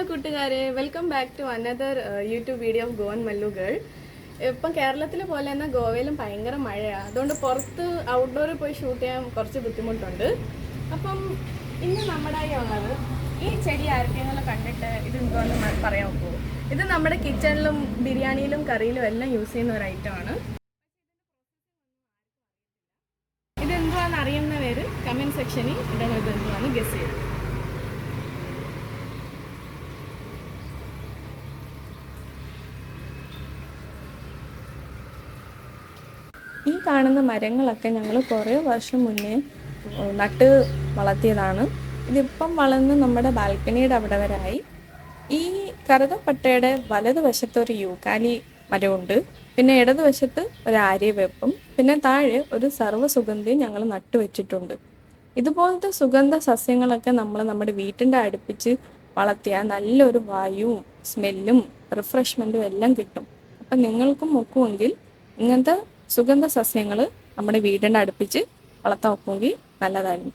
കൂട്ടുകാരെ, welcome back to another YouTube video of Goan Mallu girl. ഇപ്പം കേരളത്തിലെ പോലെ തന്നെ ഗോവയിലും ഭയങ്കര മഴയാണ്. അതുകൊണ്ട് പുറത്ത് ഔട്ട്ഡോറിൽ പോയി ഷൂട്ട് ചെയ്യാൻ കുറച്ച് ബുദ്ധിമുട്ടുണ്ട്. അപ്പം ഇന്ന് നമ്മുടെ ഉള്ളത് ഈ ചെടി ആർക്കെങ്കിലും കണ്ടിട്ട് ഇത് എന്തോന്ന് പറയാൻ പോകും. ഇത് നമ്മുടെ കിച്ചണിലും ബിരിയാണിയിലും കറിയിലും എല്ലാം യൂസ് ചെയ്യുന്ന ഒരു ഐറ്റമാണ്. ഇതെന്തുവാന്ന് അറിയുന്ന പേര് കമൻറ്റ് സെക്ഷനിൽ ഇടണം. ഇത് എന്തുവാന്ന് ഗസ് ചെയ്യും. ഈ കാണുന്ന മരങ്ങളൊക്കെ ഞങ്ങൾ കുറേ വർഷം മുന്നേ നട്ട് വളർത്തിയതാണ്. ഇതിപ്പം വളർന്ന് നമ്മുടെ ബാൽക്കണിയുടെ അവിടെ വരായി. ഈ കറുകപ്പട്ടയുടെ വലതുവശത്ത് ഒരു യൂക്കാലി മരമുണ്ട്, പിന്നെ ഇടതുവശത്ത് ഒരു ആര്യവേപ്പും, പിന്നെ താഴെ ഒരു സർവ്വസുഗന്ധിയും ഞങ്ങൾ നട്ടുവെച്ചിട്ടുണ്ട്. ഇതുപോലത്തെ സുഗന്ധ സസ്യങ്ങളൊക്കെ നമ്മൾ നമ്മുടെ വീട്ടിൻ്റെ അടുപ്പിച്ച് വളർത്തിയാൽ നല്ലൊരു വായുവും സ്മെല്ലും റിഫ്രഷ്മെൻറ്റും എല്ലാം കിട്ടും. അപ്പം നിങ്ങൾക്കും നോക്കുമെങ്കിൽ ഇങ്ങനത്തെ സുഗന്ധ സസ്യങ്ങൾ നമ്മുടെ വീടിൻ്റെ അടുപ്പിച്ച് വളർത്താൻ നോക്കുമെങ്കിൽ നല്ലതായിരുന്നു.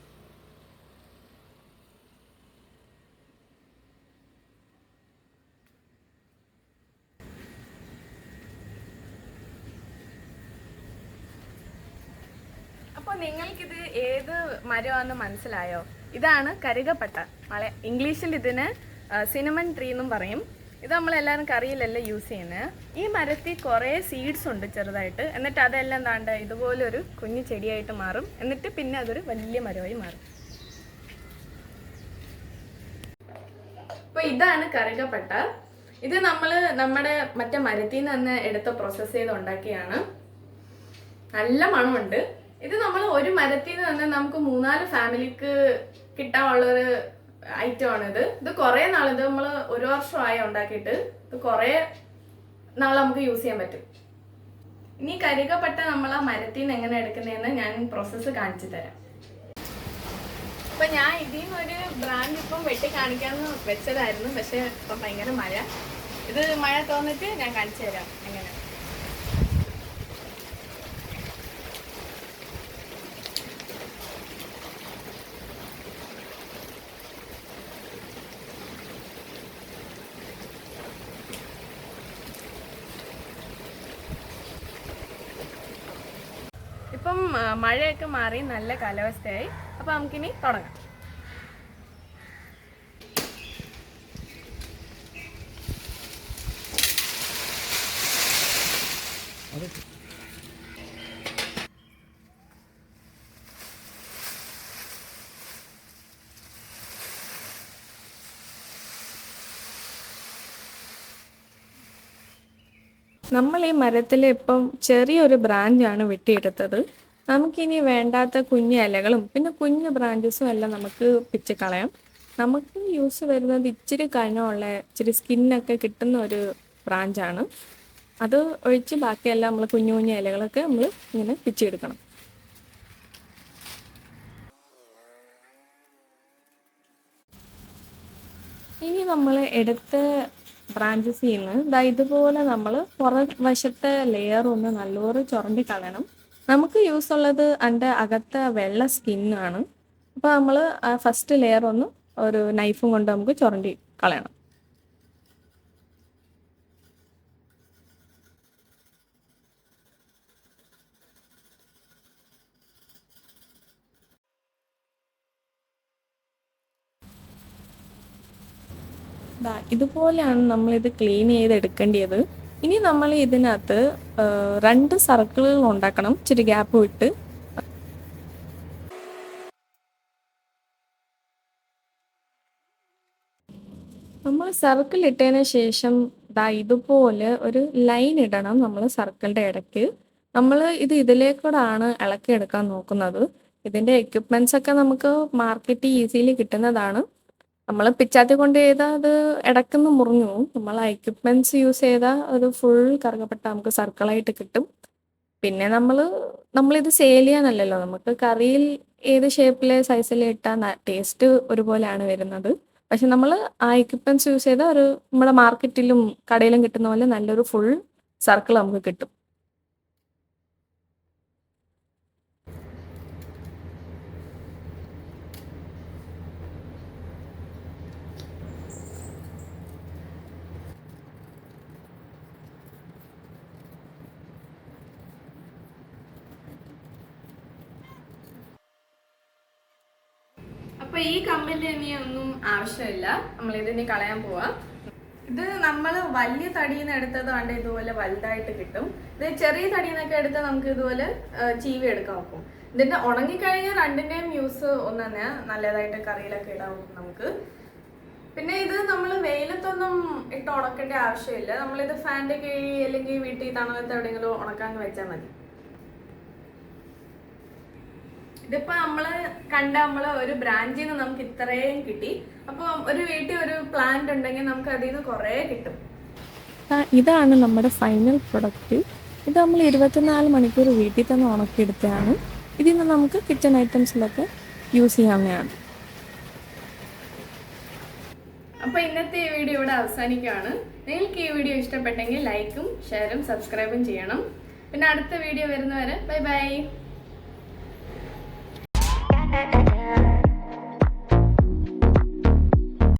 അപ്പോൾ നിങ്ങൾക്കിത് ഏത് മരമാണെന്ന് മനസ്സിലായോ? ഇതാണ് കറുകപ്പട്ട. ഇംഗ്ലീഷിൽ ഇതിന് സിനമൺ ട്രീ എന്നും പറയും. ഇത് നമ്മളെല്ലാവരും കറിയിലല്ല യൂസ് ചെയ്യുന്നത്. ഈ മരത്തിൽ കുറേ സീഡ്സ് ഉണ്ട് ചെറുതായിട്ട്. എന്നിട്ട് അതെല്ലാം താണ്ട് ഇതുപോലൊരു കുഞ്ഞു ചെടിയായിട്ട് മാറും. എന്നിട്ട് പിന്നെ അതൊരു വലിയ മരമായി മാറും. അപ്പോൾ ഇതാണ് കറുകപ്പട്ട. ഇത് നമ്മുടെ മറ്റേ മരത്തിൽ നിന്ന് എടുത്ത് പ്രോസസ്സ് ചെയ്ത് ഉണ്ടാക്കിയാണ്. നല്ല മണമുണ്ട്. ഇത് നമ്മൾ ഒരു മരത്തിൽ നിന്ന് നമുക്ക് 3-4 ഫാമിലിക്ക് കിട്ടാനുള്ളൊരു ഐറ്റമാണിത്. ഇത് കുറേ നാൾ, ഇത് നമ്മൾ 1 വർഷമായി ഉണ്ടാക്കിയിട്ട്. ഇത് കുറേ നാൾ നമുക്ക് യൂസ് ചെയ്യാൻ പറ്റും. ഇനി കറുകപ്പട്ട നമ്മൾ ആ മരത്തിൽ നിന്ന് എങ്ങനെ എടുക്കുന്നതെന്ന് ഞാൻ പ്രോസസ്സ് കാണിച്ചു തരാം. അപ്പൊ ഞാൻ ഇതിൽ നിന്നൊരു ബ്രാൻഡ് ഇപ്പം വെട്ടി കാണിക്കാമെന്ന് വെച്ചതായിരുന്നു, പക്ഷെ ഇപ്പം ഭയങ്കര മഴ. ഇത് മഴ തോന്നിട്ട് ഞാൻ കാണിച്ചു തരാം എങ്ങനെ. ഇപ്പം മഴയൊക്കെ മാറി നല്ല കാലാവസ്ഥയായി. അപ്പം നമുക്കിനി തുടങ്ങാം. നമ്മൾ ഈ മരത്തിൽ ഇപ്പം ചെറിയൊരു ബ്രാഞ്ചാണ് വെട്ടിയെടുത്തത്. നമുക്കിനി വേണ്ടാത്ത കുഞ്ഞു ഇലകളും പിന്നെ കുഞ്ഞു ബ്രാഞ്ചസും എല്ലാം നമുക്ക് പിച്ച് കളയാം. നമുക്ക് യൂസ് വരുന്നത് ഇച്ചിരി കനമുള്ള ഇച്ചിരി സ്കിന്നൊക്കെ കിട്ടുന്ന ഒരു ബ്രാഞ്ചാണ്. അത് ഒഴിച്ച് ബാക്കിയെല്ലാം നമ്മൾ കുഞ്ഞു കുഞ്ഞു ഇലകളൊക്കെ നമ്മൾ ഇങ്ങനെ പിച്ചെടുക്കണം. ഇനി നമ്മൾ എടുത്ത ബ്രാഞ്ചസിൽ നിന്ന് ഇതുപോലെ നമ്മൾ പുറവശത്തെ ലെയർ ഒന്ന് നല്ലപോലെ ചുരണ്ടി കളയണം. നമുക്ക് യൂസ് ഉള്ളത് അതിൻ്റെ അകത്തെ വെള്ള സ്കിന്നാണ്. അപ്പോൾ നമ്മൾ ആ ഫസ്റ്റ് ലെയർ ഒന്ന് ഒരു നൈഫും കൊണ്ട് നമുക്ക് ചുരണ്ടി കളയണം. ഇതുപോലെയാണ് നമ്മളിത് ക്ലീൻ ചെയ്തെടുക്കേണ്ടത്. ഇനി നമ്മൾ ഇതിനകത്ത് 2 സർക്കിളുകൾ ഉണ്ടാക്കണം, ഇച്ചിരി ഗ്യാപ്പ് വിട്ട്. നമ്മൾ സർക്കിൾ ഇട്ടതിന് ശേഷം ഇതുപോലെ ഒരു ലൈൻ ഇടണം നമ്മൾ സർക്കിളിൻ്റെ ഇടയ്ക്ക്. നമ്മൾ ഇതിലേക്കൂടാണ് ഇളക്കിയെടുക്കാൻ നോക്കുന്നത്. ഇതിൻ്റെ എക്യുപ്മെൻറ്റ്സ് ഒക്കെ നമുക്ക് മാർക്കറ്റിൽ ഈസിലി കിട്ടുന്നതാണ്. നമ്മൾ പിച്ചാത്തി കൊണ്ട് ചെയ്താൽ അത് ഇടയ്ക്കൊന്ന് മുറിഞ്ഞു പോകും. നമ്മൾ എക്യുപ്മെൻറ്റ്സ് യൂസ് ചെയ്താൽ ഒരു ഫുൾ കറുകപ്പട്ട നമുക്ക് സർക്കിളായിട്ട് കിട്ടും. പിന്നെ നമ്മളിത് സെയിൽ ചെയ്യാനല്ലല്ലോ, നമുക്ക് കറിയിൽ ഏത് ഷേപ്പിലെ സൈസിൽ ഇട്ടാൽ ടേസ്റ്റ് ഒരുപോലെയാണ് വരുന്നത്. പക്ഷെ നമ്മൾ ആ എക്യുപ്മെൻറ്റ്സ് യൂസ് ചെയ്താൽ നമ്മുടെ മാർക്കറ്റിലും കടയിലും കിട്ടുന്ന പോലെ നല്ലൊരു ഫുൾ സർക്കിൾ നമുക്ക് കിട്ടും. ഈ കമ്പിന്റെ ഇനി ഒന്നും ആവശ്യമില്ല, നമ്മൾ ഇതിനി കളയാൻ പോവാ. ഇത് നമ്മൾ വലിയ തടിയിൽ നിന്ന് എടുത്തത് കണ്ട് ഇതുപോലെ വലുതായിട്ട് കിട്ടും. ഇത് ചെറിയ തടിയിൽ നിന്നൊക്കെ എടുത്ത് നമുക്ക് ഇതുപോലെ ചീവി എടുക്കാൻ നോക്കും. ഇതിന്റെ ഉണങ്ങിക്കഴിഞ്ഞാൽ രണ്ടിന്റെയും യൂസ് ഒന്ന് തന്നെ, നല്ലതായിട്ട് കറിയിലൊക്കെ ഇടാം നമുക്ക്. പിന്നെ ഇത് നമ്മൾ വെയിലത്തൊന്നും ഇട്ട് ഉണക്കേണ്ട ആവശ്യമില്ല. നമ്മളിത് ഫാൻ്റെ കീഴിൽ അല്ലെങ്കിൽ വീട്ടിൽ തണലത്ത് എവിടെയെങ്കിലും ഉണക്കാൻ വെച്ചാൽ മതി. ഇതിപ്പോ നമ്മള് ഒരു ബ്രാഞ്ചിൽ നിന്ന് നമുക്ക് ഇത്രയും കിട്ടി. അപ്പൊ ഒരു വീട്ടിൽ ഒരു പ്ലാന്റ് ഉണ്ടെങ്കിൽ നമുക്ക് അതിൽ നിന്ന് കുറേ കിട്ടും. ഇതാണ് നമ്മുടെ ഫൈനൽ പ്രൊഡക്റ്റ്. ഇത് നമ്മൾ 24 മണിക്കൂർ വീട്ടിൽ തന്നെ ഉണക്കിയെടുത്തതാണ്. ഇതിൽ നിന്ന് നമുക്ക് കിച്ചൺ ഐറ്റംസിലൊക്കെ യൂസ് ചെയ്യാവുന്നതാണ്. അപ്പൊ ഇന്നത്തെ ഈ വീഡിയോ ഇവിടെ അവസാനിക്കുകയാണ്. നിങ്ങൾക്ക് ഈ വീഡിയോ ഇഷ്ടപ്പെട്ടെങ്കിൽ ലൈക്കും ഷെയറും സബ്സ്ക്രൈബും ചെയ്യണം. പിന്നെ അടുത്ത വീഡിയോ വരുന്നവരെ ബൈ ബൈ.